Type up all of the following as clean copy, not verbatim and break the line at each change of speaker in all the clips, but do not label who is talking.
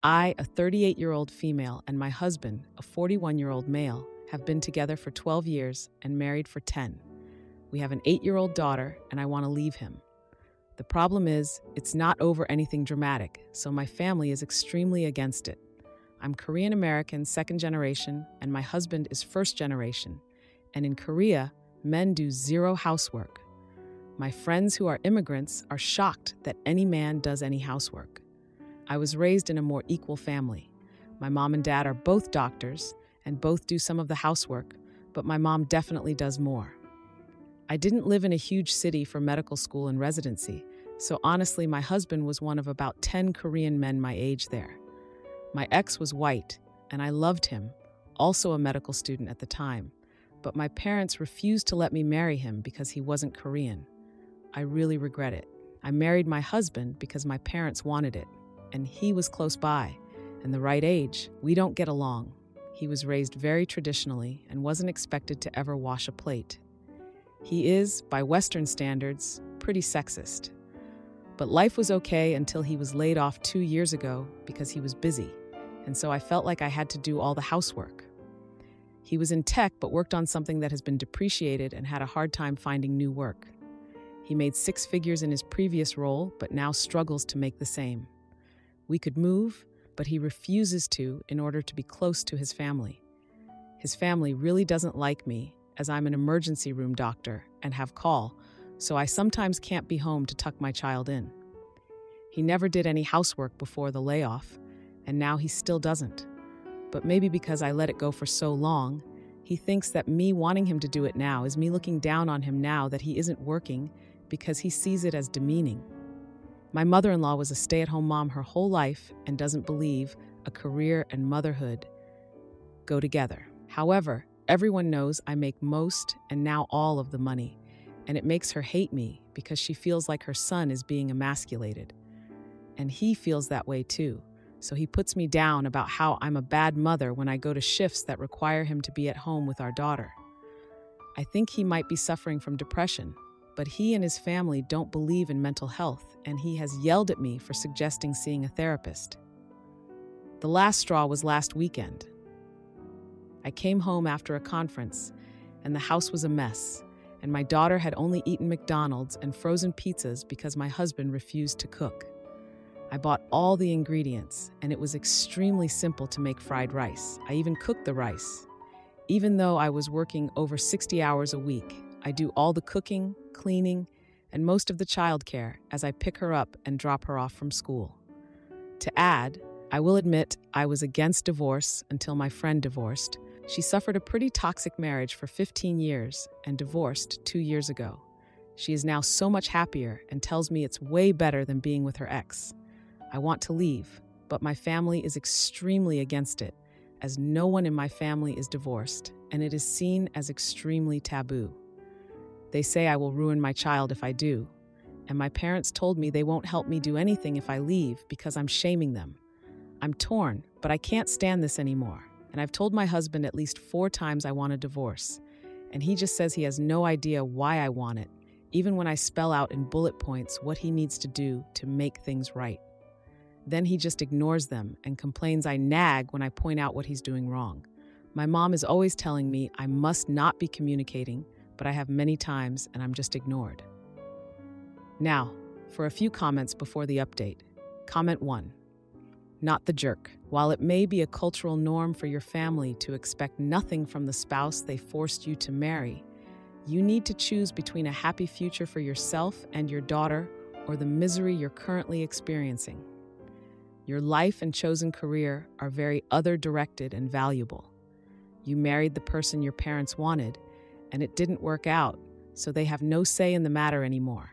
I, a 38-year-old female, and my husband, a 41-year-old male, have been together for 12 years and married for 10. We have an 8-year-old daughter, and I want to leave him. The problem is, it's not over anything dramatic, so my family is extremely against it. I'm Korean American, second generation, and my husband is first generation. And in Korea, men do zero housework. My friends who are immigrants are shocked that any man does any housework. I was raised in a more equal family. My mom and dad are both doctors and both do some of the housework, but my mom definitely does more. I didn't live in a huge city for medical school and residency, so honestly, my husband was one of about 10 Korean men my age there. My ex was white, and I loved him, also a medical student at the time, but my parents refused to let me marry him because he wasn't Korean. I really regret it. I married my husband because my parents wanted it, and he was close by, and the right age. We don't get along. He was raised very traditionally and wasn't expected to ever wash a plate. He is, by Western standards, pretty sexist. But life was okay until he was laid off 2 years ago because he was busy, and so I felt like I had to do all the housework. He was in tech but worked on something that has been depreciated and had a hard time finding new work. He made 6 figures in his previous role but now struggles to make the same. We could move, but he refuses to in order to be close to his family. His family really doesn't like me, as I'm an emergency room doctor and have call, so I sometimes can't be home to tuck my child in. He never did any housework before the layoff, and now he still doesn't. But maybe because I let it go for so long, he thinks that me wanting him to do it now is me looking down on him now that he isn't working because he sees it as demeaning. My mother-in-law was a stay-at-home mom her whole life and doesn't believe a career and motherhood go together. However, everyone knows I make most and now all of the money, and it makes her hate me because she feels like her son is being emasculated. And he feels that way too, so he puts me down about how I'm a bad mother when I go to shifts that require him to be at home with our daughter. I think he might be suffering from depression, but he and his family don't believe in mental health, and he has yelled at me for suggesting seeing a therapist. The last straw was last weekend. I came home after a conference, and the house was a mess, and my daughter had only eaten McDonald's and frozen pizzas because my husband refused to cook. I bought all the ingredients, and it was extremely simple to make fried rice. I even cooked the rice. Even though I was working over 60 hours a week, I do all the cooking, cleaning, and most of the childcare as I pick her up and drop her off from school. To add, I will admit I was against divorce until my friend divorced. She suffered a pretty toxic marriage for 15 years and divorced 2 years ago. She is now so much happier and tells me it's way better than being with her ex. I want to leave, but my family is extremely against it, as no one in my family is divorced, and it is seen as extremely taboo. They say I will ruin my child if I do, and my parents told me they won't help me do anything if I leave because I'm shaming them. I'm torn, but I can't stand this anymore, and I've told my husband at least 4 times I want a divorce, and he just says he has no idea why I want it, even when I spell out in bullet points what he needs to do to make things right. Then he just ignores them and complains I nag when I point out what he's doing wrong. My mom is always telling me I must not be communicating, but I have many times and I'm just ignored. Now, for a few comments before the update. Comment 1. Not the jerk. While it may be a cultural norm for your family to expect nothing from the spouse they forced you to marry, you need to choose between a happy future for yourself and your daughter or the misery you're currently experiencing. Your life and chosen career are very other-directed and valuable. You married the person your parents wanted, and it didn't work out, so they have no say in the matter anymore.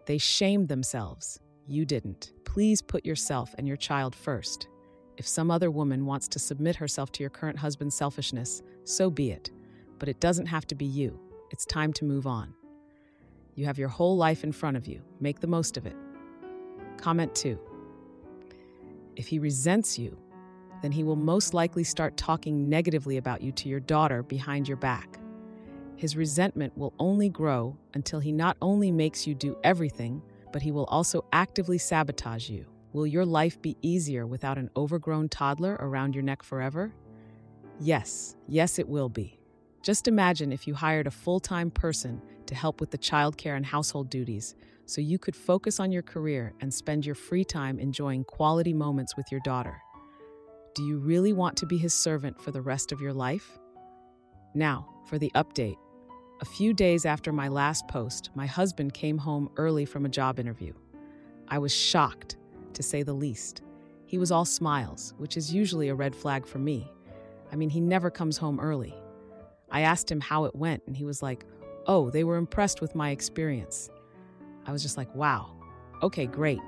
They shamed themselves. You didn't. Please put yourself and your child first. If some other woman wants to submit herself to your current husband's selfishness, so be it. But it doesn't have to be you. It's time to move on. You have your whole life in front of you. Make the most of it. Comment 2. If he resents you, then he will most likely start talking negatively about you to your daughter behind your back. His resentment will only grow until he not only makes you do everything, but he will also actively sabotage you. Will your life be easier without an overgrown toddler around your neck forever? Yes, it will be. Just imagine if you hired a full-time person to help with the childcare and household duties so you could focus on your career and spend your free time enjoying quality moments with your daughter. Do you really want to be his servant for the rest of your life? Now, for the update. A few days after my last post, my husband came home early from a job interview. I was shocked, to say the least. He was all smiles, which is usually a red flag for me. I mean, he never comes home early. I asked him how it went, and he was like, "Oh, they were impressed with my experience." I was just like, wow, okay, great.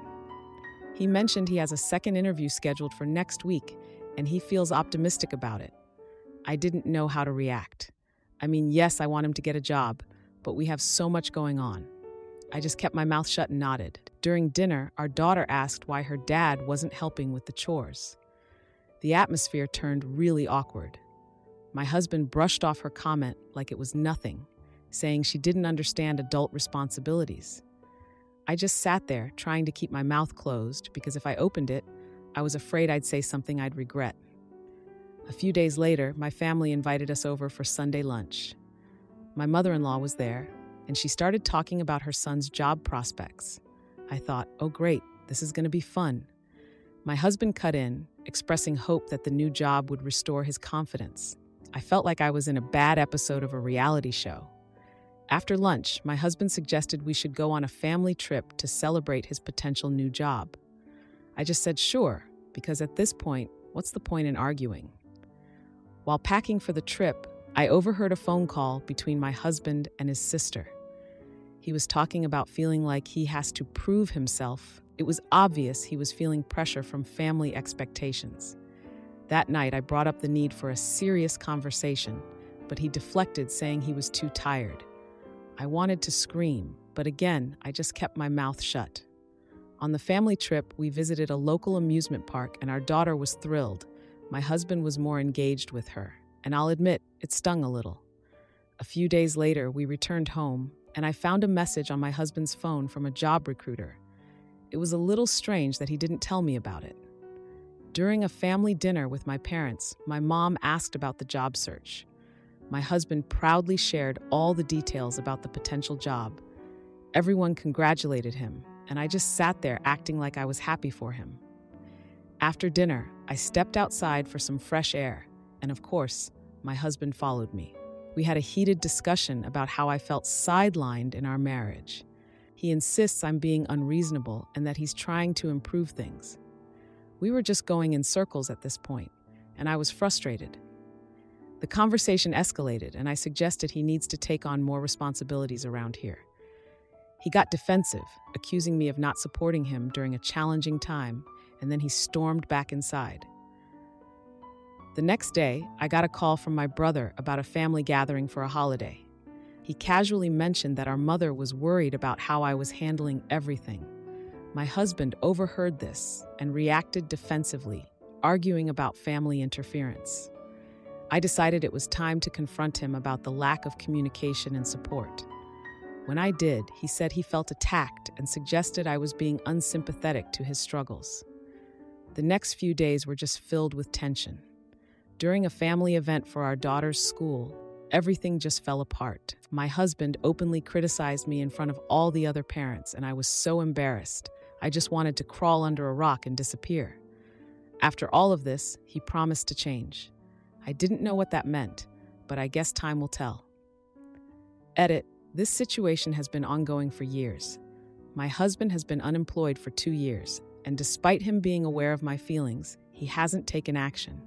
He mentioned he has a second interview scheduled for next week, and he feels optimistic about it. I didn't know how to react. I mean, yes, I want him to get a job, but we have so much going on. I just kept my mouth shut and nodded. During dinner, our daughter asked why her dad wasn't helping with the chores. The atmosphere turned really awkward. My husband brushed off her comment like it was nothing, saying she didn't understand adult responsibilities. I just sat there trying to keep my mouth closed because if I opened it, I was afraid I'd say something I'd regret. A few days later, my family invited us over for Sunday lunch. My mother-in-law was there, and she started talking about her son's job prospects. I thought, oh great, this is going to be fun. My husband cut in, expressing hope that the new job would restore his confidence. I felt like I was in a bad episode of a reality show. After lunch, my husband suggested we should go on a family trip to celebrate his potential new job. I just said sure, because at this point, what's the point in arguing? While packing for the trip, I overheard a phone call between my husband and his sister. He was talking about feeling like he has to prove himself. It was obvious he was feeling pressure from family expectations. That night, I brought up the need for a serious conversation, but he deflected, saying he was too tired. I wanted to scream, but again, I just kept my mouth shut. On the family trip, we visited a local amusement park, and our daughter was thrilled. My husband was more engaged with her, and I'll admit, it stung a little. A few days later, we returned home, and I found a message on my husband's phone from a job recruiter. It was a little strange that he didn't tell me about it. During a family dinner with my parents, my mom asked about the job search. My husband proudly shared all the details about the potential job. Everyone congratulated him, and I just sat there acting like I was happy for him. After dinner, I stepped outside for some fresh air, and of course, my husband followed me. We had a heated discussion about how I felt sidelined in our marriage. He insists I'm being unreasonable and that he's trying to improve things. We were just going in circles at this point, and I was frustrated. The conversation escalated, and I suggested he needs to take on more responsibilities around here. He got defensive, accusing me of not supporting him during a challenging time, and then he stormed back inside. The next day, I got a call from my brother about a family gathering for a holiday. He casually mentioned that our mother was worried about how I was handling everything. My husband overheard this and reacted defensively, arguing about family interference. I decided it was time to confront him about the lack of communication and support. When I did, he said he felt attacked and suggested I was being unsympathetic to his struggles. The next few days were just filled with tension. During a family event for our daughter's school, everything just fell apart. My husband openly criticized me in front of all the other parents, and I was so embarrassed. I just wanted to crawl under a rock and disappear. After all of this, he promised to change. I didn't know what that meant, but I guess time will tell. Edit. This situation has been ongoing for years. My husband has been unemployed for 2 years, and despite him being aware of my feelings, he hasn't taken action.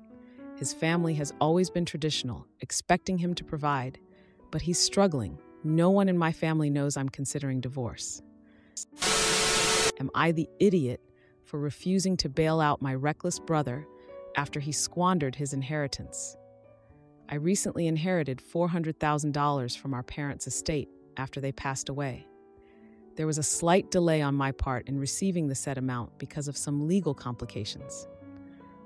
His family has always been traditional, expecting him to provide, but he's struggling. No one in my family knows I'm considering divorce. Am I the idiot for refusing to bail out my reckless brother after he squandered his inheritance? I recently inherited $400,000 from our parents' estate after they passed away. There was a slight delay on my part in receiving the said amount because of some legal complications.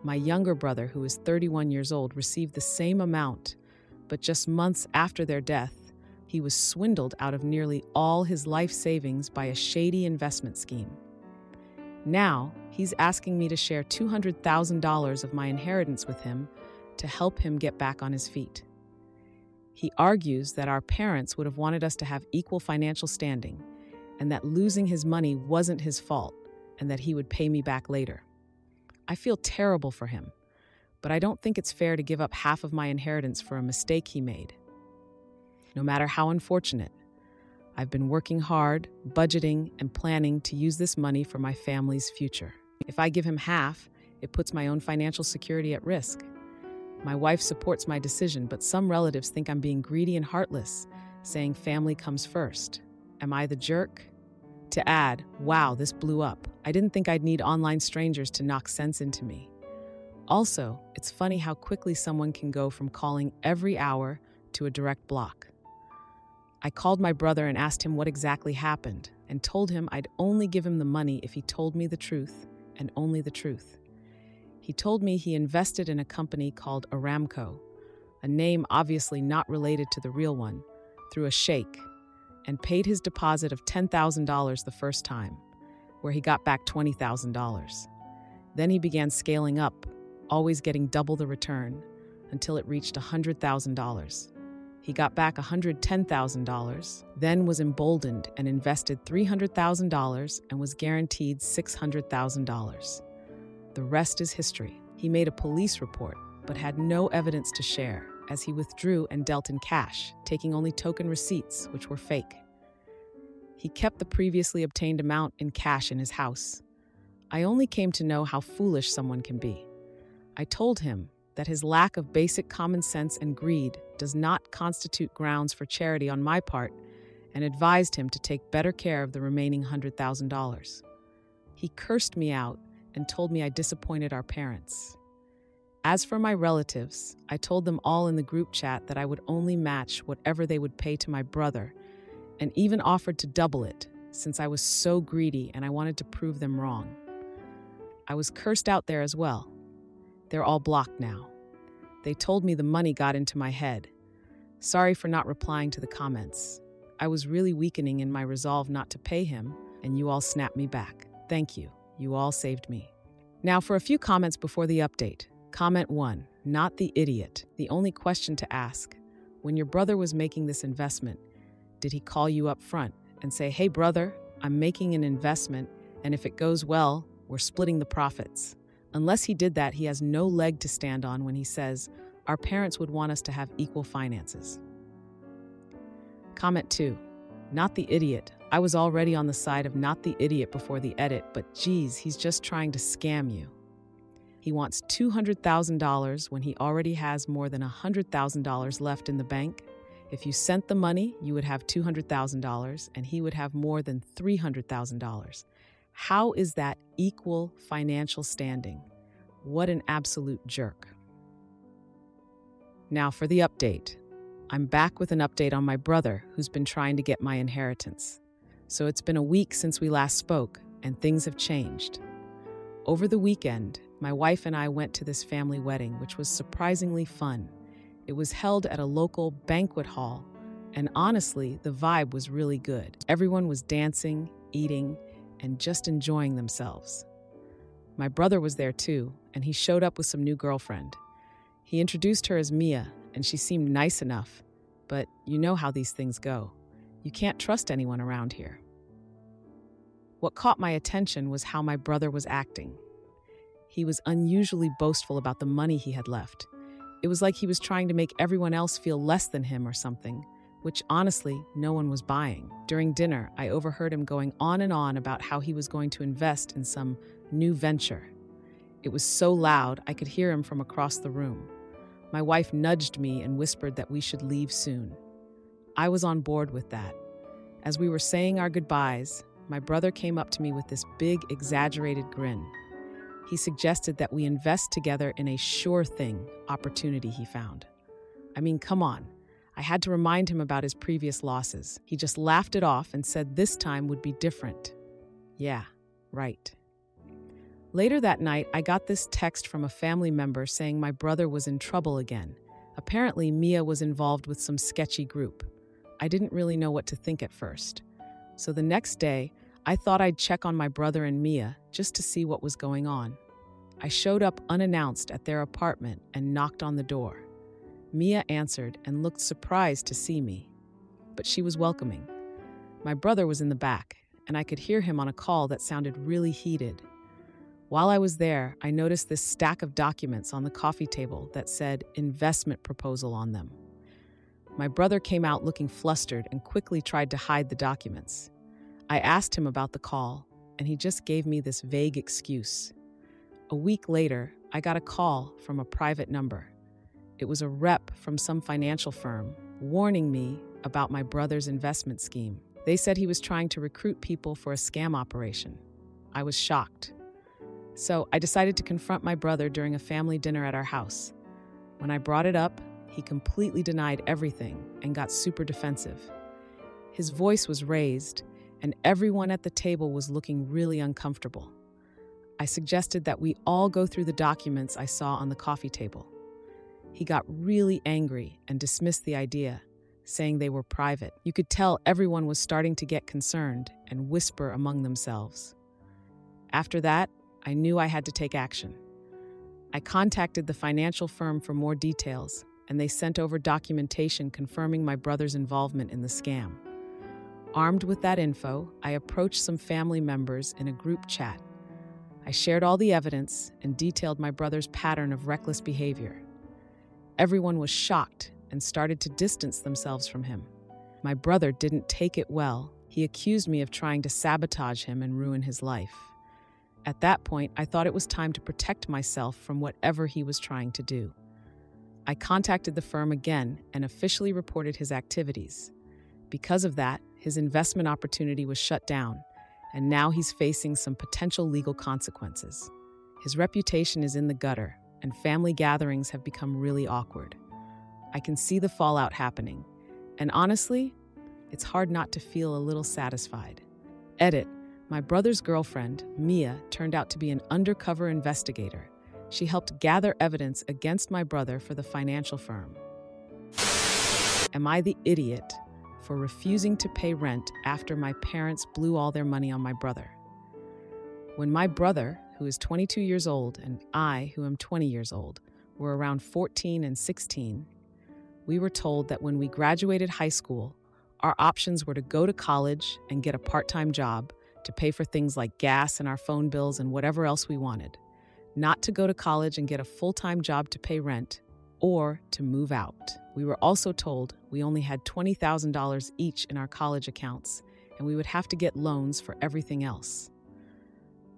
My younger brother, who is 31 years old, received the same amount, but just months after their death, he was swindled out of nearly all his life savings by a shady investment scheme. Now, he's asking me to share $200,000 of my inheritance with him to help him get back on his feet. He argues that our parents would have wanted us to have equal financial standing and that losing his money wasn't his fault and that he would pay me back later. I feel terrible for him, but I don't think it's fair to give up half of my inheritance for a mistake he made. No matter how unfortunate, I've been working hard, budgeting, and planning to use this money for my family's future. If I give him half, it puts my own financial security at risk. My wife supports my decision, but some relatives think I'm being greedy and heartless, saying family comes first. Am I the jerk? To add, wow, this blew up. I didn't think I'd need online strangers to knock sense into me. Also, it's funny how quickly someone can go from calling every hour to a direct block. I called my brother and asked him what exactly happened and told him I'd only give him the money if he told me the truth and only the truth. He told me he invested in a company called Aramco, a name obviously not related to the real one, through a sheikh, and paid his deposit of $10,000 the first time, where he got back $20,000. Then he began scaling up, always getting double the return, until it reached $100,000. He got back $110,000, then was emboldened and invested $300,000 and was guaranteed $600,000. The rest is history. He made a police report, but had no evidence to share, as he withdrew and dealt in cash, taking only token receipts, which were fake. He kept the previously obtained amount in cash in his house. I only came to know how foolish someone can be. I told him that his lack of basic common sense and greed does not constitute grounds for charity on my part, and advised him to take better care of the remaining $100,000. He cursed me out and told me I disappointed our parents. As for my relatives, I told them all in the group chat that I would only match whatever they would pay to my brother, and even offered to double it, since I was so greedy and I wanted to prove them wrong. I was cursed out there as well. They're all blocked now. They told me the money got into my head. Sorry for not replying to the comments. I was really weakening in my resolve not to pay him, and you all snapped me back. Thank you. You all saved me. Now for a few comments before the update. Comment 1, not the idiot. The only question to ask: when your brother was making this investment, did he call you up front and say, hey brother, I'm making an investment, and if it goes well, we're splitting the profits? Unless he did that, he has no leg to stand on when he says, our parents would want us to have equal finances. Comment 2, not the idiot. I was already on the side of not the idiot before the edit, but geez, he's just trying to scam you. He wants $200,000 when he already has more than $100,000 left in the bank. If you sent the money, you would have $200,000 and he would have more than $300,000. How is that equal financial standing? What an absolute jerk. Now for the update. I'm back with an update on my brother who's been trying to get my inheritance. So it's been a week since we last spoke and things have changed. Over the weekend, my wife and I went to this family wedding, which was surprisingly fun. It was held at a local banquet hall, and honestly, the vibe was really good. Everyone was dancing, eating, and just enjoying themselves. My brother was there too, and he showed up with some new girlfriend. He introduced her as Mia, and she seemed nice enough, but you know how these things go. You can't trust anyone around here. What caught my attention was how my brother was acting. He was unusually boastful about the money he had left. It was like he was trying to make everyone else feel less than him or something, which honestly, no one was buying. During dinner, I overheard him going on and on about how he was going to invest in some new venture. It was so loud, I could hear him from across the room. My wife nudged me and whispered that we should leave soon. I was on board with that. As we were saying our goodbyes, my brother came up to me with this big, exaggerated grin. He suggested that we invest together in a sure thing opportunity he found. I mean, come on. I had to remind him about his previous losses. He just laughed it off and said this time would be different. Yeah, right. Later that night, I got this text from a family member saying my brother was in trouble again. Apparently, Mia was involved with some sketchy group. I didn't really know what to think at first. So the next day, I thought I'd check on my brother and Mia just to see what was going on. I showed up unannounced at their apartment and knocked on the door. Mia answered and looked surprised to see me, but she was welcoming. My brother was in the back, and I could hear him on a call that sounded really heated. While I was there, I noticed this stack of documents on the coffee table that said investment proposal on them. My brother came out looking flustered and quickly tried to hide the documents. I asked him about the call, and he just gave me this vague excuse. A week later, I got a call from a private number. It was a rep from some financial firm warning me about my brother's investment scheme. They said he was trying to recruit people for a scam operation. I was shocked. So I decided to confront my brother during a family dinner at our house. When I brought it up, he completely denied everything and got super defensive. His voice was raised, and everyone at the table was looking really uncomfortable. I suggested that we all go through the documents I saw on the coffee table. He got really angry and dismissed the idea, saying they were private. You could tell everyone was starting to get concerned and whisper among themselves. After that, I knew I had to take action. I contacted the financial firm for more details, and they sent over documentation confirming my brother's involvement in the scam. Armed with that info, I approached some family members in a group chat. I shared all the evidence and detailed my brother's pattern of reckless behavior. Everyone was shocked and started to distance themselves from him. My brother didn't take it well. He accused me of trying to sabotage him and ruin his life. At that point, I thought it was time to protect myself from whatever he was trying to do. I contacted the firm again and officially reported his activities. Because of that, his investment opportunity was shut down, and now he's facing some potential legal consequences. His reputation is in the gutter, and family gatherings have become really awkward. I can see the fallout happening, and honestly, it's hard not to feel a little satisfied. Edit. My brother's girlfriend, Mia, turned out to be an undercover investigator. She helped gather evidence against my brother for the financial firm. Am I the idiot for refusing to pay rent after my parents blew all their money on my brother? When my brother, who is 22 years old, and I, who am 20 years old, were around 14 and 16, we were told that when we graduated high school, our options were to go to college and get a part-time job to pay for things like gas and our phone bills and whatever else we wanted, not to go to college and get a full-time job to pay rent, or to move out. We were also told we only had $20,000 each in our college accounts, and we would have to get loans for everything else.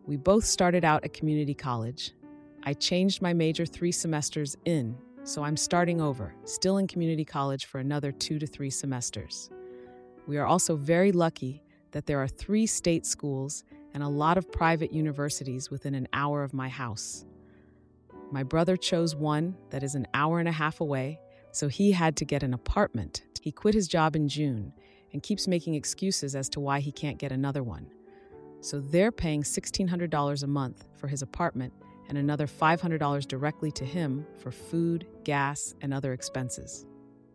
We both started out at community college. I changed my major 3 semesters in, so I'm starting over, still in community college for another 2 to 3 semesters. We are also very lucky that there are 3 state schools and a lot of private universities within an hour of my house. My brother chose one that is an hour and a half away, so he had to get an apartment. He quit his job in June and keeps making excuses as to why he can't get another one. So they're paying $1,600 a month for his apartment and another $500 directly to him for food, gas, and other expenses.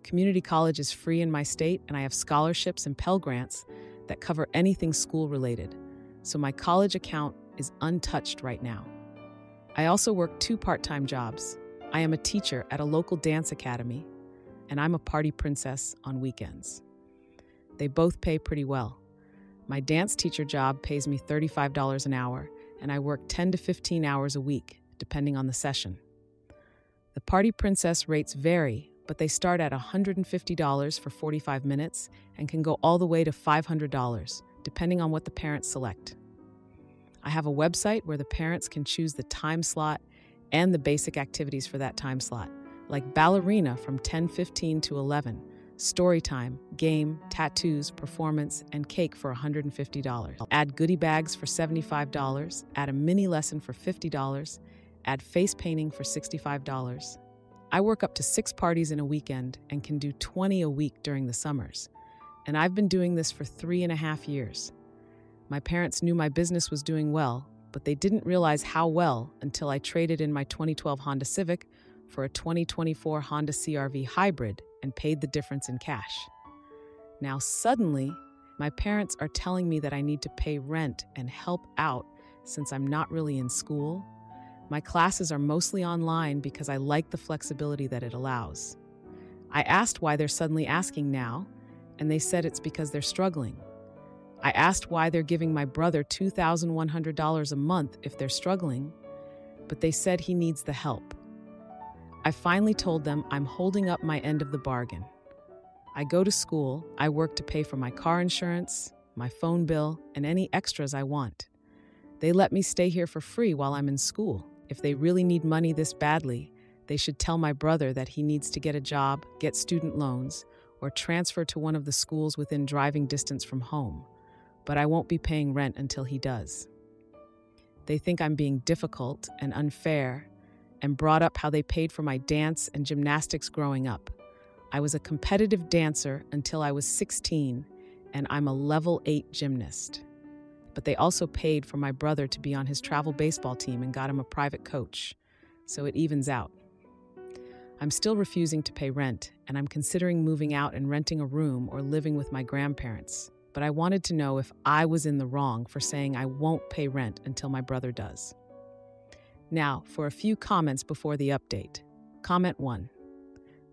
Community college is free in my state, and I have scholarships and Pell Grants that cover anything school-related, so my college account is untouched right now. I also work 2 part-time jobs. I am a teacher at a local dance academy, and I'm a party princess on weekends. They both pay pretty well. My dance teacher job pays me $35 an hour, and I work 10 to 15 hours a week, depending on the session. The party princess rates vary, but they start at $150 for 45 minutes and can go all the way to $500, depending on what the parents select. I have a website where the parents can choose the time slot and the basic activities for that time slot, like ballerina from 10:15 to 11, story time, game, tattoos, performance, and cake for $150. Add goodie bags for $75, add a mini lesson for $50, add face painting for $65. I work up to 6 parties in a weekend and can do 20 a week during the summers. And I've been doing this for 3.5 years. My parents knew my business was doing well, but they didn't realize how well until I traded in my 2012 Honda Civic for a 2024 Honda CR-V hybrid and paid the difference in cash. Now suddenly, My parents are telling me that I need to pay rent and help out since I'm not really in school. My classes are mostly online because I like the flexibility that it allows. I asked why they're suddenly asking now, and they said it's because they're struggling. I asked why they're giving my brother $2,100 a month if they're struggling, but they said he needs the help. I finally told them I'm holding up my end of the bargain. I go to school, I work to pay for my car insurance, my phone bill, and any extras I want. They let me stay here for free while I'm in school. If they really need money this badly, they should tell my brother that he needs to get a job, get student loans, or transfer to one of the schools within driving distance from home. But I won't be paying rent until he does. They think I'm being difficult and unfair, and brought up how they paid for my dance and gymnastics growing up. I was a competitive dancer until I was 16, and I'm a level 8 gymnast. But they also paid for my brother to be on his travel baseball team and got him a private coach, so it evens out. I'm still refusing to pay rent, and I'm considering moving out and renting a room or living with my grandparents. But I wanted to know if I was in the wrong for saying I won't pay rent until my brother does. Now, for a few comments before the update. Comment 1.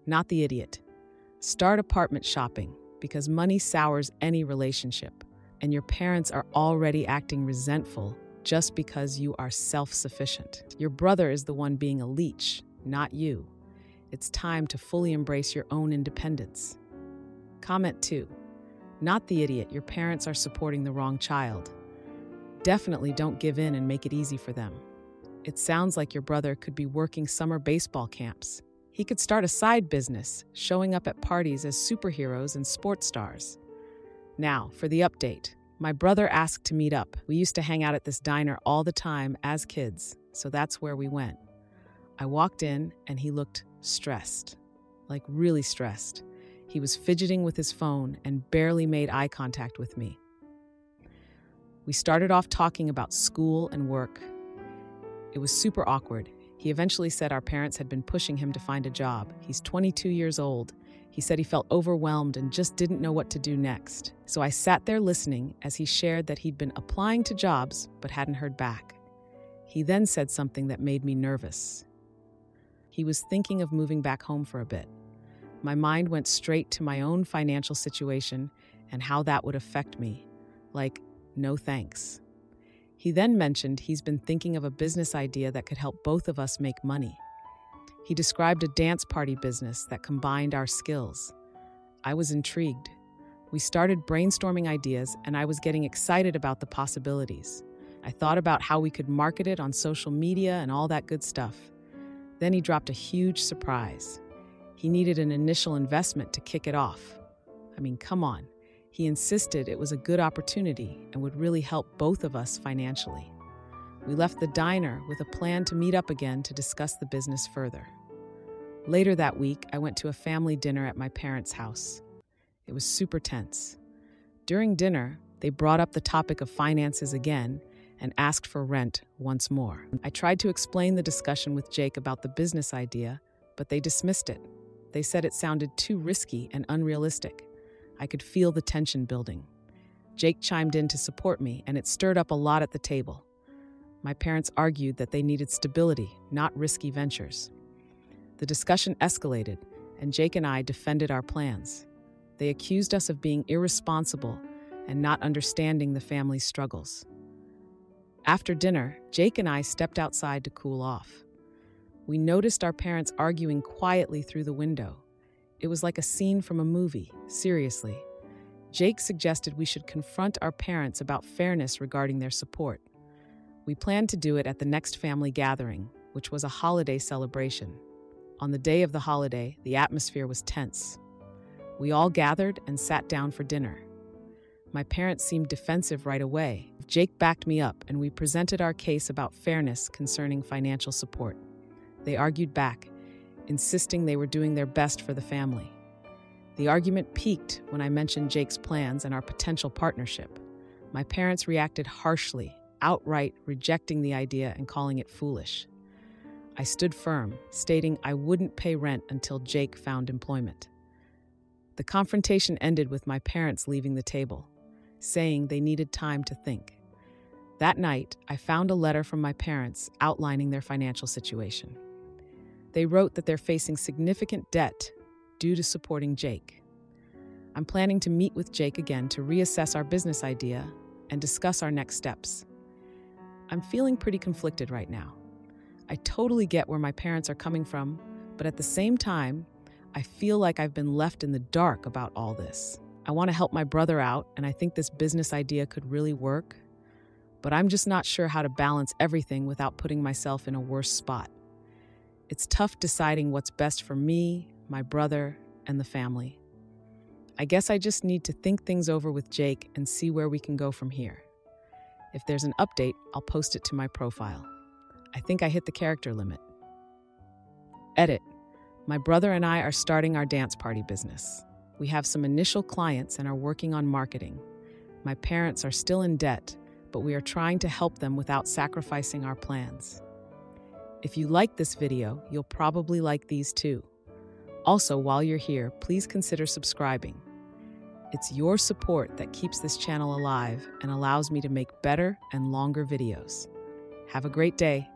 Not the idiot. Start apartment shopping because money sours any relationship, and your parents are already acting resentful just because you are self-sufficient. Your brother is the one being a leech, not you. It's time to fully embrace your own independence. Comment 2. Not the idiot, your parents are supporting the wrong child. Definitely don't give in and make it easy for them. It sounds like your brother could be working summer baseball camps. He could start a side business, showing up at parties as superheroes and sports stars. Now, for the update. My brother asked to meet up. We used to hang out at this diner all the time as kids, so that's where we went. I walked in and he looked stressed, like really stressed. He was fidgeting with his phone and barely made eye contact with me. We started off talking about school and work. It was super awkward. He eventually said our parents had been pushing him to find a job. He's 22 years old. He said he felt overwhelmed and just didn't know what to do next. So I sat there listening as he shared that he'd been applying to jobs but hadn't heard back. He then said something that made me nervous. He was thinking of moving back home for a bit. My mind went straight to my own financial situation and how that would affect me. Like, no thanks. He then mentioned he's been thinking of a business idea that could help both of us make money. He described a dance party business that combined our skills. I was intrigued. We started brainstorming ideas, and I was getting excited about the possibilities. I thought about how we could market it on social media and all that good stuff. Then he dropped a huge surprise. He needed an initial investment to kick it off. I mean, come on. He insisted it was a good opportunity and would really help both of us financially. We left the diner with a plan to meet up again to discuss the business further. Later that week, I went to a family dinner at my parents' house. It was super tense. During dinner, they brought up the topic of finances again and asked for rent once more. I tried to explain the discussion with Jake about the business idea, but they dismissed it. They said it sounded too risky and unrealistic. I could feel the tension building. Jake chimed in to support me, and it stirred up a lot at the table. My parents argued that they needed stability, not risky ventures. The discussion escalated, and Jake and I defended our plans. They accused us of being irresponsible and not understanding the family's struggles. After dinner, Jake and I stepped outside to cool off. We noticed our parents arguing quietly through the window. It was like a scene from a movie, seriously. Jake suggested we should confront our parents about fairness regarding their support. We planned to do it at the next family gathering, which was a holiday celebration. On the day of the holiday, the atmosphere was tense. We all gathered and sat down for dinner. My parents seemed defensive right away. Jake backed me up, and we presented our case about fairness concerning financial support. They argued back, insisting they were doing their best for the family. The argument peaked when I mentioned Jake's plans and our potential partnership. My parents reacted harshly, outright rejecting the idea and calling it foolish. I stood firm, stating I wouldn't pay rent until Jake found employment. The confrontation ended with my parents leaving the table. saying they needed time to think. That night, I found a letter from my parents outlining their financial situation. They wrote that they're facing significant debt due to supporting Jake. I'm planning to meet with Jake again to reassess our business idea and discuss our next steps. I'm feeling pretty conflicted right now. I totally get where my parents are coming from, but at the same time, I feel like I've been left in the dark about all this. I want to help my brother out, and I think this business idea could really work, but I'm just not sure how to balance everything without putting myself in a worse spot. It's tough deciding what's best for me, my brother, and the family. I guess I just need to think things over with Jake and see where we can go from here. If there's an update, I'll post it to my profile. I think I hit the character limit. Edit. My brother and I are starting our dance party business. We have some initial clients and are working on marketing. My parents are still in debt, but we are trying to help them without sacrificing our plans. If you like this video, you'll probably like these too. Also, while you're here, please consider subscribing. It's your support that keeps this channel alive and allows me to make better and longer videos. Have a great day.